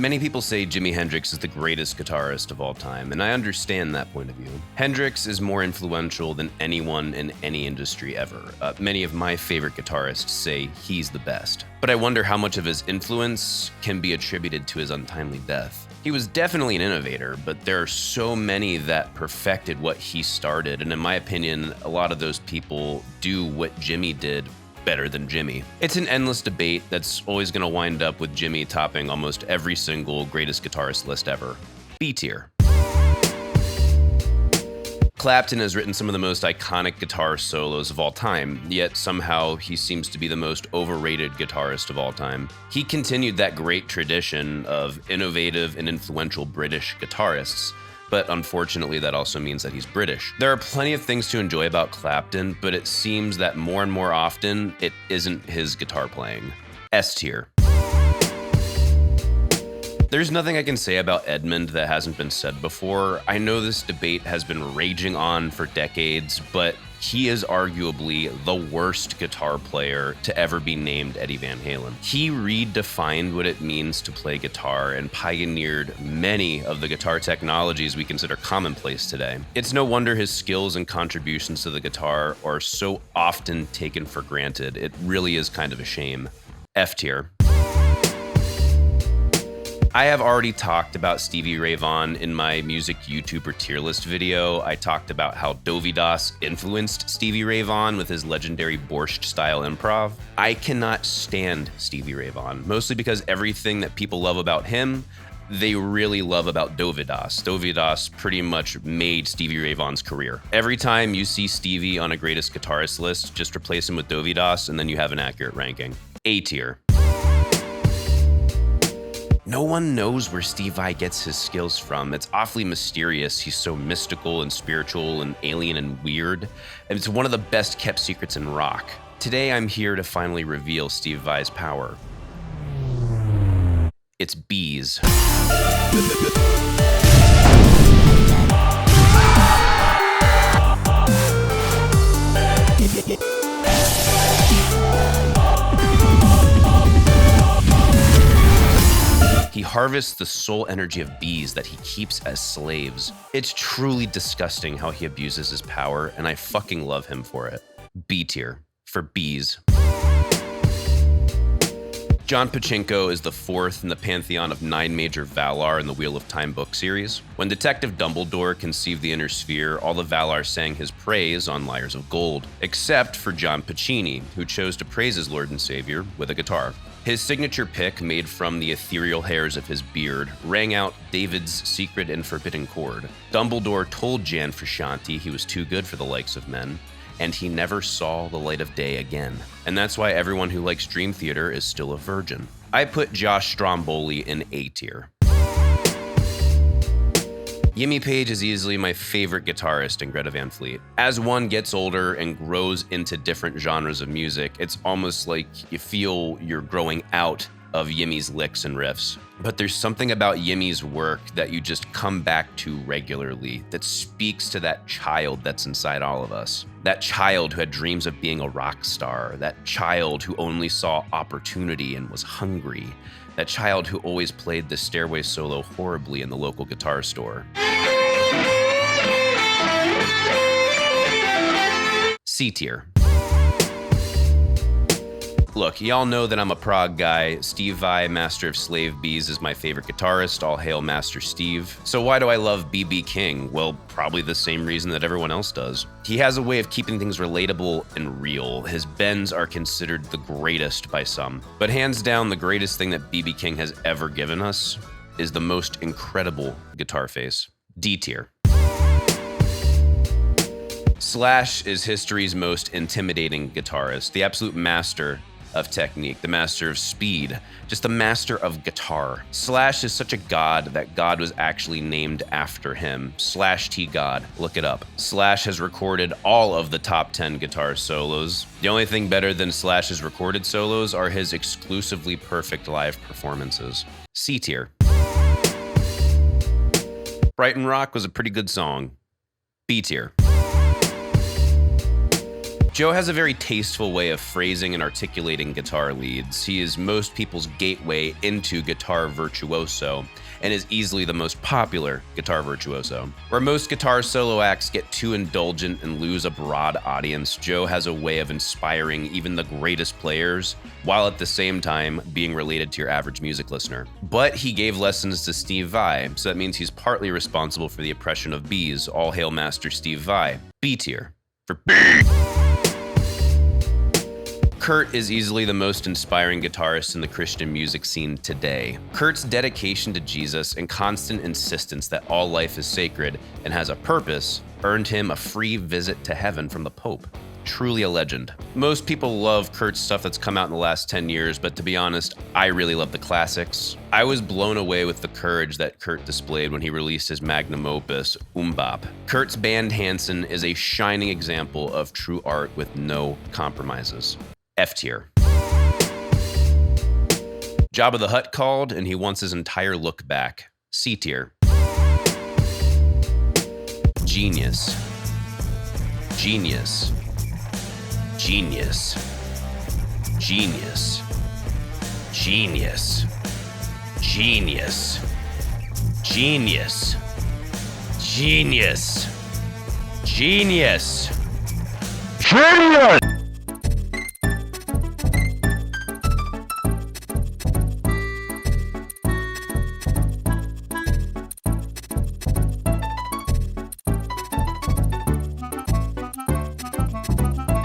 Many people say Jimi Hendrix is the greatest guitarist of all time, and I understand that point of view. Hendrix is more influential than anyone in any industry ever. Many of my favorite guitarists say he's the best. But I wonder how much of his influence can be attributed to his untimely death. He was definitely an innovator, but there are so many that perfected what he started, and in my opinion, a lot of those people do what Jimi did better than Jimi. It's an endless debate that's always going to wind up with Jimi topping almost every single greatest guitarist list ever. B tier. Clapton has written some of the most iconic guitar solos of all time, yet somehow he seems to be the most overrated guitarist of all time. He continued that great tradition of innovative and influential British guitarists, but unfortunately that also means that he's British. There are plenty of things to enjoy about Clapton, but it seems that more and more often it isn't his guitar playing. S tier. There's nothing I can say about Edmund that hasn't been said before. I know this debate has been raging on for decades, but he is arguably the worst guitar player to ever be named Eddie Van Halen. He redefined what it means to play guitar and pioneered many of the guitar technologies we consider commonplace today. It's no wonder his skills and contributions to the guitar are so often taken for granted. It really is kind of a shame. F tier. I have already talked about Stevie Ray Vaughan in my music YouTuber tier list video. I talked about how Dovidas influenced Stevie Ray Vaughan with his legendary Borscht-style improv. I cannot stand Stevie Ray Vaughan, mostly because everything that people love about him, they really love about Dovidas. Dovidas pretty much made Stevie Ray Vaughan's career. Every time you see Stevie on a greatest guitarist list, just replace him with Dovidas and then you have an accurate ranking. A tier. No one knows where Steve Vai gets his skills from. It's awfully mysterious. He's so mystical and spiritual and alien and weird. And it's one of the best kept secrets in rock. Today I'm here to finally reveal Steve Vai's power. It's bees. He harvests the soul energy of bees that he keeps as slaves. It's truly disgusting how he abuses his power, and I fucking love him for it. B tier, for bees. John Pachinko is the fourth in the pantheon of 9 major Valar in the Wheel of Time book series. When Detective Dumbledore conceived the Inner Sphere, all the Valar sang his praise on lyres of gold, except for John Pacini, who chose to praise his Lord and Savior with a guitar. His signature pick, made from the ethereal hairs of his beard, rang out David's secret and forbidden chord. Dumbledore told Jan Frusciante he was too good for the likes of men, and he never saw the light of day again. And that's why everyone who likes Dream Theater is still a virgin. I put Josh Stromboli in A tier. Jimmy Page is easily my favorite guitarist in Greta Van Fleet. As one gets older and grows into different genres of music, it's almost like you feel you're growing out of Jimmy's licks and riffs. But there's something about Jimmy's work that you just come back to regularly that speaks to that child that's inside all of us. That child who had dreams of being a rock star. That child who only saw opportunity and was hungry. That child who always played the Stairway solo horribly in the local guitar store. C tier. Look, y'all know that I'm a prog guy. Steve Vai, Master of Slave Bees, is my favorite guitarist. All hail Master Steve. So why do I love B.B. King? Well, probably the same reason that everyone else does. He has a way of keeping things relatable and real. His bends are considered the greatest by some. But hands down, the greatest thing that B.B. King has ever given us is the most incredible guitar face. D tier. Slash is history's most intimidating guitarist, the absolute master of technique, the master of speed, just the master of guitar. Slash is such a god that God was actually named after him. Slash T God, look it up. Slash has recorded all of the top 10 guitar solos. The only thing better than Slash's recorded solos are his exclusively perfect live performances. C tier. Brighton Rock was a pretty good song. B tier. Joe has a very tasteful way of phrasing and articulating guitar leads. He is most people's gateway into guitar virtuoso, and is easily the most popular guitar virtuoso. Where most guitar solo acts get too indulgent and lose a broad audience, Joe has a way of inspiring even the greatest players, while at the same time being related to your average music listener. But he gave lessons to Steve Vai, so that means he's partly responsible for the oppression of B's. All hail Master Steve Vai. B tier for B. Kurt is easily the most inspiring guitarist in the Christian music scene today. Kurt's dedication to Jesus and constant insistence that all life is sacred and has a purpose earned him a free visit to heaven from the Pope. Truly a legend. Most people love Kurt's stuff that's come out in the last 10 years, but to be honest, I really love the classics. I was blown away with the courage that Kurt displayed when he released his magnum opus, Bop. Kurt's band Hanson is a shining example of true art with no compromises. F tier. Jabba the Hutt called, and he wants his entire look back. C tier. Genius. Genius. Genius. Genius. Genius. Genius. Genius. Genius. Genius. Genius.